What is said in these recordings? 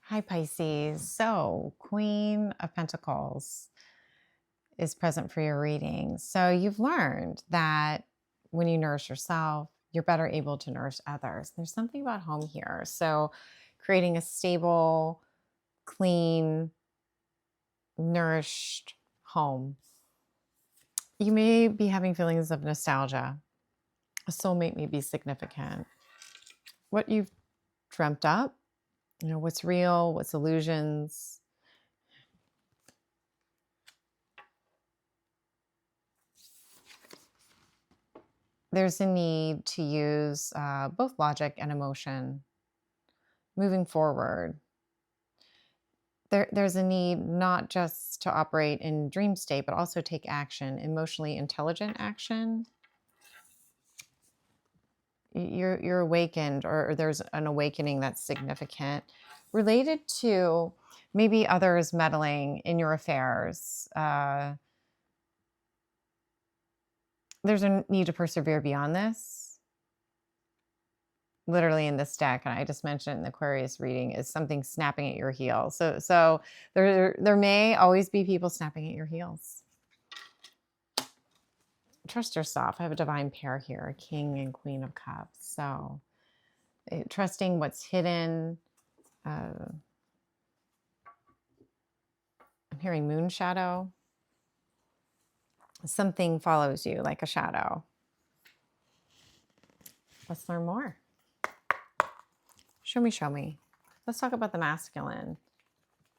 Hi, Pisces. So, Queen of Pentacles is present for your reading. So, you've learned that when you nourish yourself, you're better able to nourish others. There's something about home here. So, creating a stable, clean, nourished home. You may be having feelings of nostalgia. A soulmate may be significant. What you've dreamt up, what's real, what's illusions. There's a need to use both logic and emotion moving forward. There's a need not just to operate in dream state, but also take action, emotionally intelligent action. You're awakened, or there's an awakening that's significant related to maybe others meddling in your affairs. There's a need to persevere beyond this. Literally in this deck, and I just mentioned in the Aquarius reading, is something snapping at your heels. So there may always be people snapping at your heels. Trust yourself. I have a divine pair here, a King and Queen of Cups. So trusting what's hidden. I'm hearing moon shadow. Something follows you like a shadow. Let's learn more. Show me, show me. Let's talk about the masculine.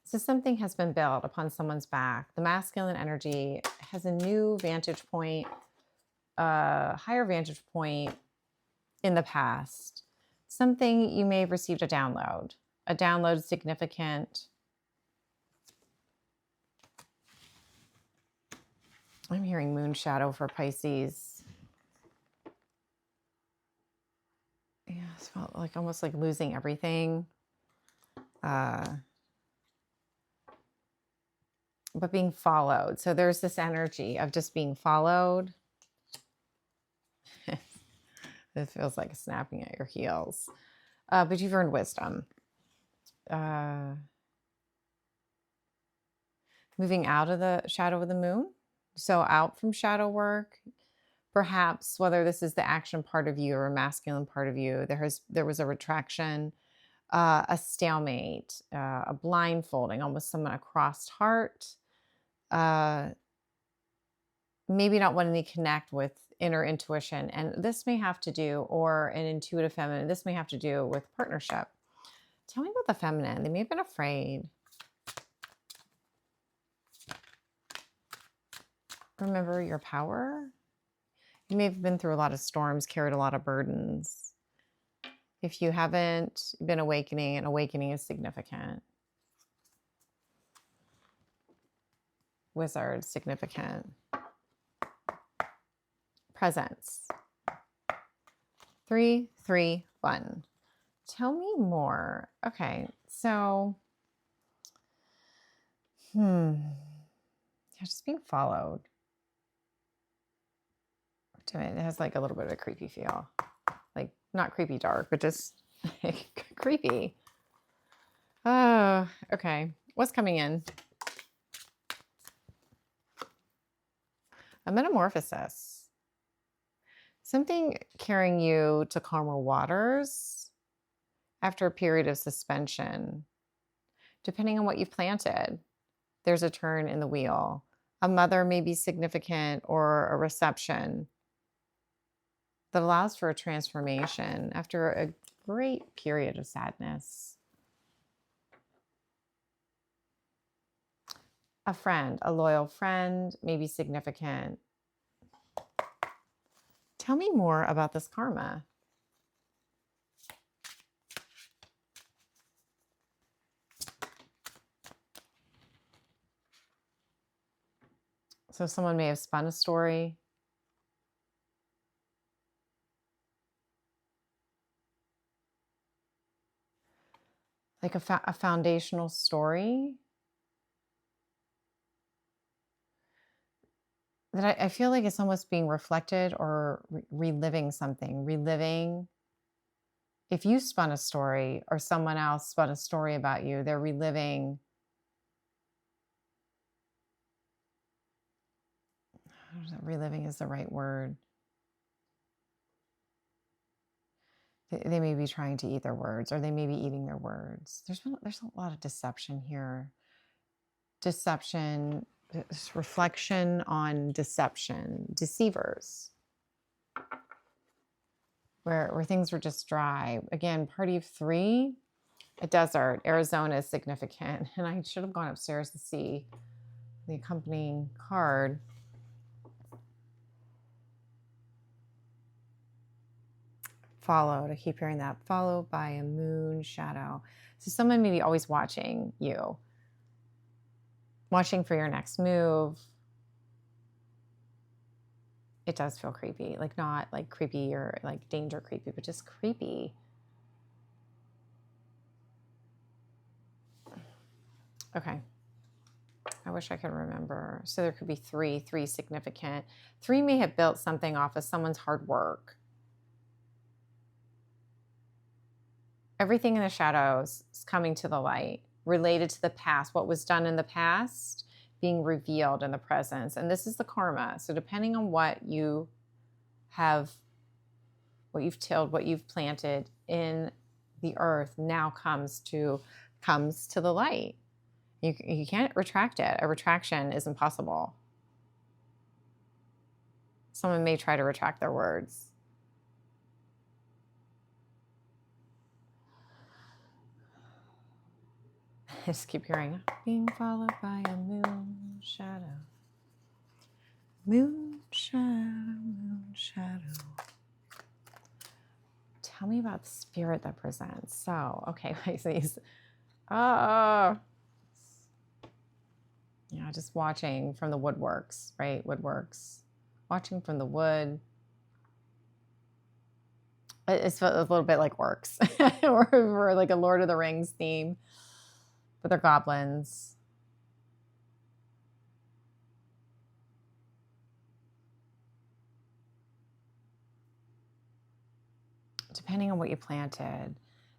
So something has been built upon someone's back. The masculine energy has a new vantage point, a higher vantage point in the past. Something you may have received a download. A download significant. I'm hearing moon shadow for Pisces. Yeah, it's felt like almost like losing everything. But being followed. So there's this energy of just being followed. It feels like snapping at your heels. But you've earned wisdom. Moving out of the shadow of the moon. So out from shadow work. Perhaps whether this is the action part of you or a masculine part of you, there was a retraction, a stalemate, a blindfolding, almost someone a crossed heart. Maybe not wanting to connect with inner intuition. And this may have to do, or an intuitive feminine, this may have to do with partnership. Tell me about the feminine. They may have been afraid. Remember your power. You may have been through a lot of storms, carried a lot of burdens. If you haven't been awakening, an awakening is significant. Wizard, significant. Presence. 3, 3, 1. Tell me more. Okay, so, yeah, just being followed. It has like a little bit of a creepy feel. Like not creepy dark, but just creepy. Oh, okay. What's coming in? A metamorphosis. Something carrying you to calmer waters after a period of suspension. Depending on what you've planted, there's a turn in the wheel. A mother may be significant, or a reception that allows for a transformation after a great period of sadness. A friend, a loyal friend, may be significant. Tell me more about this karma. So someone may have spun a story. Like a foundational story that I feel like it's almost being reflected or reliving something, reliving if you spun a story or someone else spun a story about you, they're reliving. Reliving is the right word. They may be trying to eat their words, or they may be eating there's a lot of deception here. Deception, reflection on deception, deceivers, where things were just dry. Again, party of 3, a desert. Arizona is significant, and I should have gone upstairs to see the accompanying card. Followed. I keep hearing that. Followed by a moon shadow. So someone may be always watching you, watching for your next move. It does feel creepy, like not like creepy or like danger creepy, but just creepy. Okay. I wish I could remember. So there could be 3 significant. 3 may have built something off of someone's hard work. Everything in the shadows is coming to the light, related to the past. What was done in the past being revealed in the present. And this is the karma. So depending on what you have, what you've tilled, what you've planted in the earth now comes to the light. You can't retract it. A retraction is impossible. Someone may try to retract their words. I just keep hearing, being followed by a moon shadow. Moon shadow, moon shadow. Tell me about the spirit that presents. So, okay, Pisces. Yeah, just watching from the woodworks, right? Woodworks. Watching from the wood. It's a little bit like Works. or like a Lord of the Rings theme. But they're goblins. Depending on what you planted,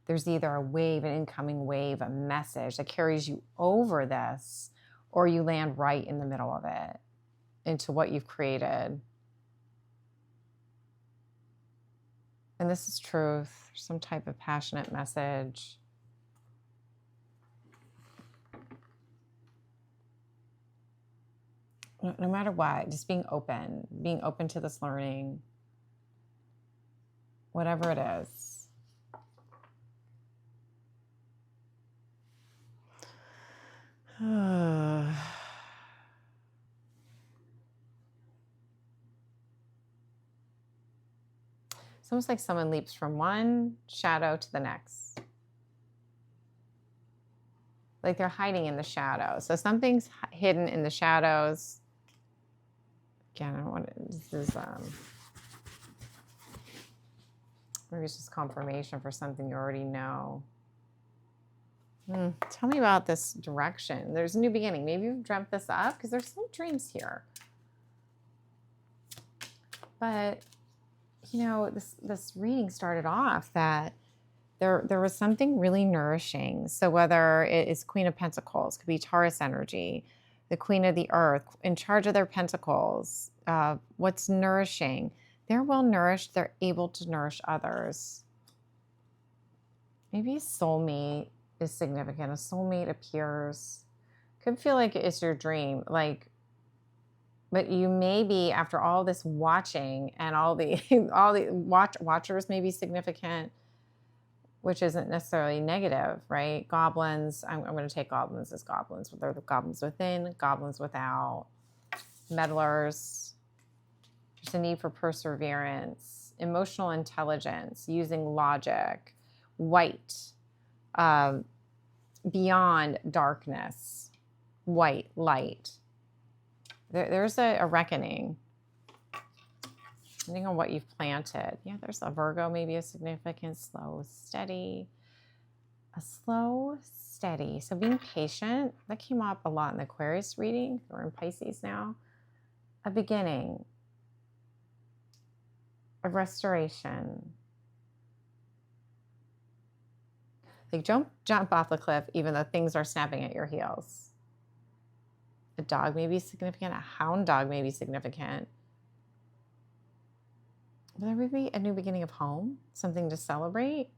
there's either a wave, an incoming wave, a message that carries you over this, or you land right in the middle of it, into what you've created. And this is truth, some type of passionate message. No matter what, just being open to this learning, whatever it is. It's almost like someone leaps from one shadow to the next. Like they're hiding in the shadows. So something's hidden in the shadows. Again, I don't want to, this is, maybe it's just confirmation for something you already know. Tell me about this direction. There's a new beginning. Maybe you've dreamt this up, because there's some dreams here. But, you know, this reading started off that there was something really nourishing. So whether it is Queen of Pentacles, could be Taurus energy, the Queen of the Earth, in charge of their pentacles, what's nourishing. They're well nourished. They're able to nourish others. Maybe a soulmate is significant. A soulmate appears. Could feel like it's your dream. But you may be, after all this watching and all the watchers may be significant, which isn't necessarily negative, right? Goblins, I'm going to take goblins as goblins. They're the goblins within, goblins without. Meddlers. There's a need for perseverance, emotional intelligence, using logic, white, beyond darkness, white, light. There's a reckoning, depending on what you've planted. Yeah, there's a Virgo, maybe a significant, slow, steady. A slow, steady. So being patient, that came up a lot in the Aquarius reading. We're in Pisces now. A beginning. A restoration. Like, don't jump off the cliff even though things are snapping at your heels. A dog may be significant. A hound dog may be significant. But there may be a new beginning of home, something to celebrate.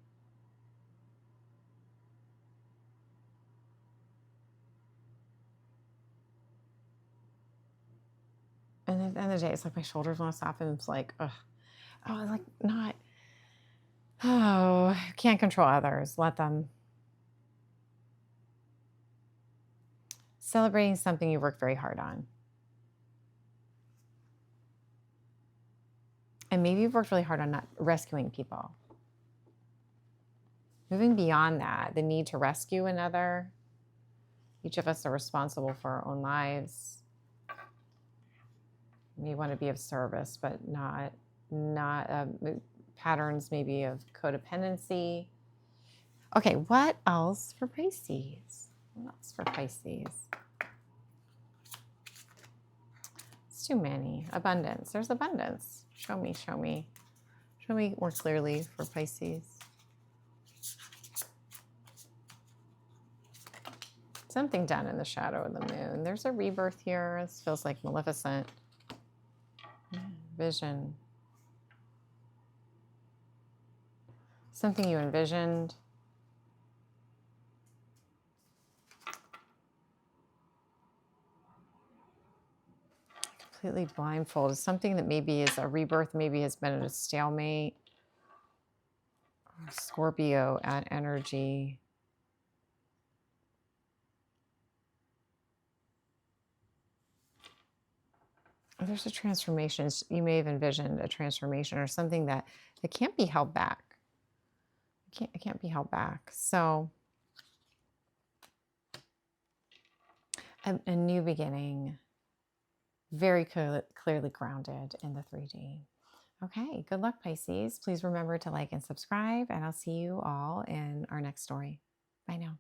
And at the end of the day, it's like my shoulders want to soften. It's like, ugh. Oh, like not. Oh, can't control others. Let them. Celebrating something you worked very hard on. And maybe you've worked really hard on not rescuing people. Moving beyond that, the need to rescue another. Each of us are responsible for our own lives. You want to be of service, but not patterns maybe of codependency. Okay, what else for Pisces? What else for Pisces? It's too many. Abundance. There's abundance. Show me, show me. Show me more clearly for Pisces. Something done in the shadow of the moon. There's a rebirth here. This feels like Maleficent. Vision. Something you envisioned. Completely blindfolded. Something that maybe is a rebirth, maybe has been at a stalemate. Scorpio at energy. There's a transformation. You may have envisioned a transformation or something that can't be held back. It can't be held back. So a new beginning, very clearly grounded in the 3D. Okay, good luck, Pisces. Please remember to like and subscribe, and I'll see you all in our next story. Bye now.